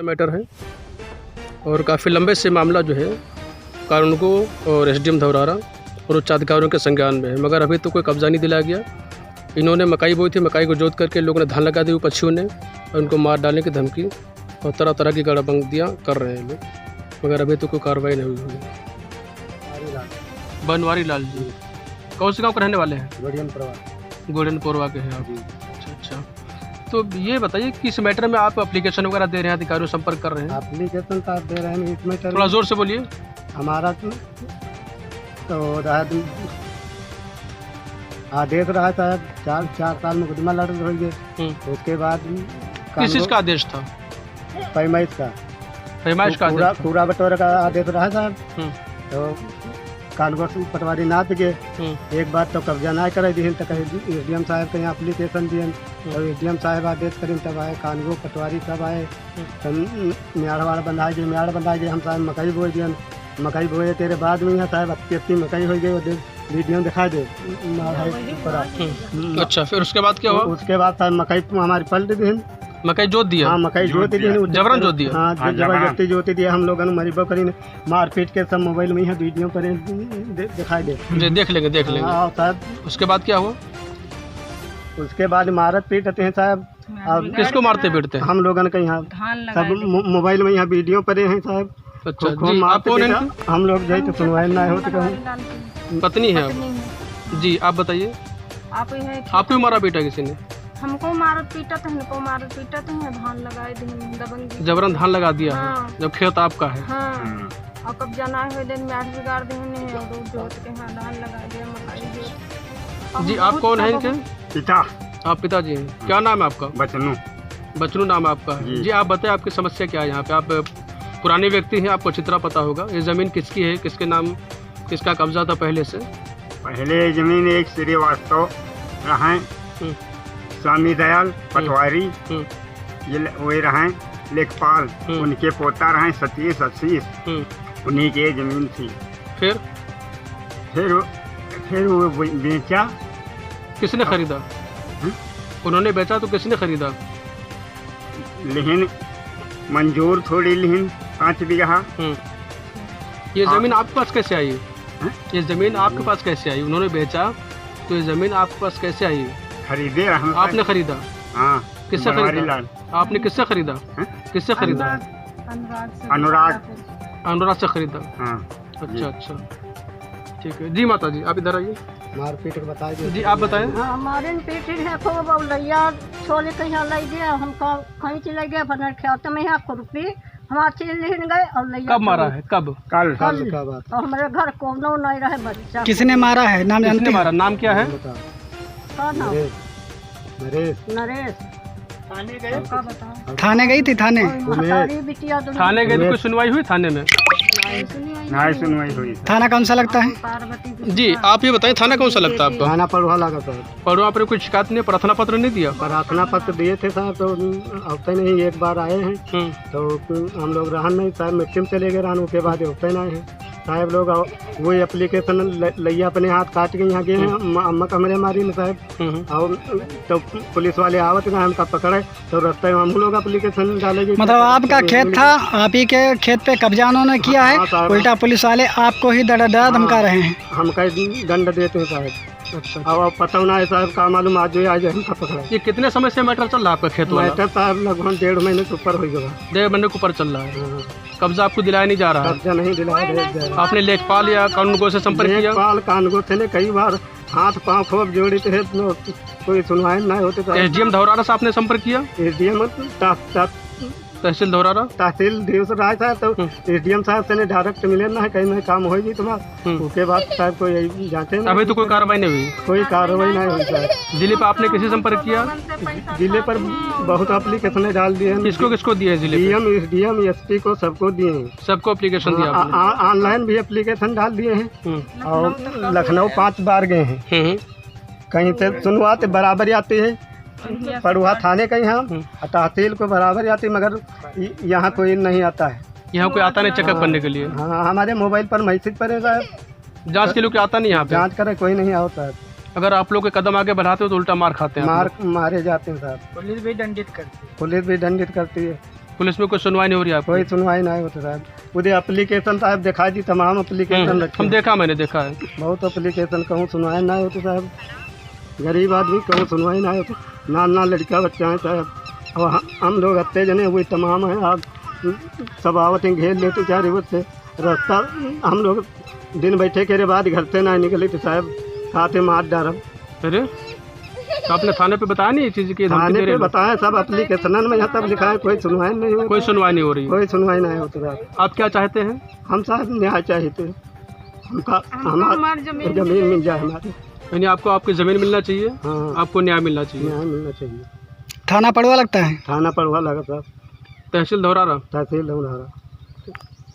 Matter है और काफ़ी लंबे से मामला जो है कानूनगो और एसडीएम धौरारा और उच्च अधिकारियों के संज्ञान में है, मगर अभी तो कोई कब्जा नहीं दिलाया गया। इन्होंने मकई बोई थी, मकई को जोत करके लोगों ने धान लगा दी पक्षियों ने और उनको मार डालने की धमकी और तरह तरह की गड़बंदियाँ कर रहे हैं लोग, मगर अभी तो कोई कार्रवाई नहीं हुई है। बनवारी लाल जी कौन से गाँव के रहने वाले हैं? गोल्डनपुरवा के हैं आप? अच्छा, तो ये बताइए किस मैटर में आप एप्लीकेशन वगैरह दे रहे हैं, अधिकारियों से संपर्क कर रहे हैं? एप्लीकेशन तो आप दे रहे हैं इस मैटर, थोड़ा जोर से बोलिए। हमारा तो आदेश रहा था 4 साल मुकदमा लड़ रही है। उसके बाद किस चीज़ का आदेश था? पैमाइश का पूरा बटोरे का आदेश रहा था। तो कानून पटवारी ना दिए, एक बार तो कब्जा ना करे दी, तो कहीं एसडीएम साहब के यहाँ एप्लीकेशन दिए और एसडीएम साहब आदेश करें तब आए, कानून पटवारी सब आए, तब म्याड़ बंधाए गए। हम साहब मकई बोए दिए, मकई बोए तेरे बाद में यहाँ साहब अपनी मकई हो गई, वीडियो दिखा दे। अच्छा, फिर उसके बाद क्या हुआ? उसके बाद साहब मकई हमारी पलट दी, मकई जोत दिया। हाँ, मकई जोत दी, जबरन जोत दिया। हाँ, जबरदस्ती जोत दिया। हम लोगों ने मरीबो करी मारपीट के सब मोबाइल में यहाँ वीडियो पर दिखाई दे। देख लेंगे। हाँ साहब, उसके बाद क्या हुआ? उसके बाद मारत पीटते हैं साहब। किसको मारते पीटते हैं? हम लोगों ने यहाँ सब मोबाइल में यहाँ वीडियो पर हैं साहब। अच्छा जी, आप कौन हैं? हम लोग जाए तो सुनवाई ना हो तो पत्नी है आप? जी, आप बताइए। आपको मारा पीटा किसी ने? हमको मारत पीटत है, हमको मारत पीटत है, धान लगाए दबंगी जबरन धान लगा दिया। हाँ। है जब खेत आपका है। हाँ। और कब्जा ना हुए दिन में 8 बिगाड़ देने और जोत के हाँ धान लगा दिया, मकई जोत। जी, आप कौन है इनके? पिता। आप पिताजी हैं? क्या नाम है आपका? बचनू नाम है आपका? जी, आप बताएं आपकी समस्या क्या है यहाँ पे? आप पुराने व्यक्ति हैं, आपको चित्रा पता होगा। ये जमीन किसकी है, किसके नाम, किसका कब्जा था पहले से? पहले जमीन एक श्रीवास्तव रहे, स्वामी दयाल पटवारी ये वे रहे, लेखपाल उनके पोता रहे सतीश आशीष, उन्हीं के जमीन थी। फिर वो बेचा। किसने खरीदा? उन्होंने बेचा तो किसने खरीदा? लेकिन मंजूर थोड़ी, लेकिन 5 बीघा। ये जमीन आपके पास कैसे आई? ये जमीन आपके पास कैसे आई? उन्होंने बेचा तो ये जमीन आपके पास कैसे आई? खरीदे आपने खरीदा? हाँ। किससे खरीदा? आपने किससे खरीदा? किससे खरीदा? अनुराग से खरीदा। हाँ। अच्छा, ठीक है जी। माता जी, आप इधर आइए। मारपीट बताइए जी, आप बताएं। हमारे पीट है खूब लैया छोले कहीं ले गए, हम कहीं चले गए फनर खेत में यहाँ खुरपी हमारे चीज लेने गए और लैया। कब मारा है? कब? कल। और हमारे घर कोनो नहीं रहे बच्चा। किसने मारा है? नाम जानते हैं? मारा, नाम क्या है? नरेश। थाने गई थी? थाने गए तो कोई सुनवाई हुई थाने में? नहीं सुनवाई हुई। थाना कौन सा लगता है? जी, आप ये बताएं, थाना कौन सा लगता है आपका? थाना पड़वा लगा था। पड़वा पर कोई शिकायत नहीं, प्रार्थना पत्र नहीं दिया? प्रार्थना पत्र दिए थे साहब, तो हफ्ते नहीं एक बार आए हैं। तो हम लोग रहन नहीं साहब, मिट्टी में चले गए रहन, उसके बाद हफ्ते नहीं है साहब। लोग वही एप्लीकेशन लैया अपने हाथ काट के यहाँ गए हैं, अम्मा कमरे मारी में साहब। और तो पुलिस वाले आवत गए, हमका पकड़े तो रास्ते में हम लोग एप्लीकेशन डालेंगे। मतलब आपका खेत था, आप ही के खेत पे कब्जा उन्होंने किया है, उल्टा पुलिस वाले आपको ही डरा धमका रहे हैं। हम कहीं दंड देते हैं साहब। अच्छा, अब पता होना है साहब, का मालूम आज हमका पकड़ा। ये कितने समय से मैटर चल रहा है आपका खेत वाला? मैटर साहब लगभग 1.5 महीने से ऊपर हो गया। 1.5 महीने के ऊपर चल रहा है। कब्जा आपको दिलाया नहीं जा रहा है? कब्जा नहीं दिलाया। आपने लेखपाल या कानूनगो से संपर्क किया? लेखपाल कानूनगो से कई बार हाथ पाँव खूब जोड़ी थे, कोई सुनवाई नहीं होती। एसडीएम धौरारा से आपने संपर्क किया? एसडीएम तहसील धौरारा, तहसील दिवस रहा था, तो एसडीएम साहब से डायरेक्ट मिले ना है, कहीं में काम होगी तुम्हारा। उसके बाद साहब को यही जाते हैं। अभी तो कोई कार्रवाई नहीं हुई? कोई कार्रवाई नहीं हुई साहब। जिले पर आपने किसी संपर्क किया? जिले पर बहुत एप्लीकेशन डाल दिए हैं। किसको दिए? जिले डीएम, एसडीएम, एसपी को सबको दिए हैं। सबको एप्लीकेशन दिया? ऑनलाइन भी एप्लीकेशन डाल दिए हैं। और लखनऊ 5 बार गए हैं, कहीं से सुनवाते बराबर आती है, पड़ुआ थाने का यहाँ तहसील को बराबर आती, मगर यहाँ कोई नहीं आता है। यहाँ कोई आता नहीं चेकअप करने के लिए? हाँ, हमारे मोबाइल पर मैसेज पड़े साहब। जांच के लिए आता नहीं यहाँ पे? जांच करे कोई नहीं आता है। अगर आप लोग के कदम आगे बढ़ाते हो तो उल्टा मार खाते हैं? मारे जाते हैं साहब। पुलिस भी दंडित करती है। पुलिस में कोई सुनवाई नहीं हो रही है आपको? कोई सुनवाई नहीं होती साहब। उधर एप्लीकेशन साहब दिखा दी, तमाम एप्लीकेशन रखे, हम देखा, मैंने देखा है बहुत एप्लीकेशन, कहूँ सुनवाई नहीं होती साहब। गरीब आदमी कहूँ सुनवाई नहीं होती, ना लड़का बच्चा है साहब। और हम लोग अत्ते जने वही तमाम हैं, आप सब आवत घेर लेते चाहे रिवत से रास्ता। हम लोग दिन बैठे के बाद घर से ना निकले तो साहब खाते मार डारब। अरे तो आपने थाने पे बताया नहीं ये चीज़ की? थाने पे बताया, सब एप्लीकेशन में यहाँ तब लिखा है, कोई सुनवाई नहीं हो, कोई सुनवाई नहीं हो रही? कोई सुनवाई नहीं होती साहब। आप क्या चाहते हैं? हम साहब न्याय चाहते, हमारी जमीन मिल जाए हमारी। यानी आपको आपकी ज़मीन मिलना चाहिए? हाँ, आपको न्याय मिलना चाहिए? न्याय मिलना चाहिए। थाना पड़वा लगता है? थाना पड़वा लगा साहब, तहसील धौरारा? तहसील धौरारा।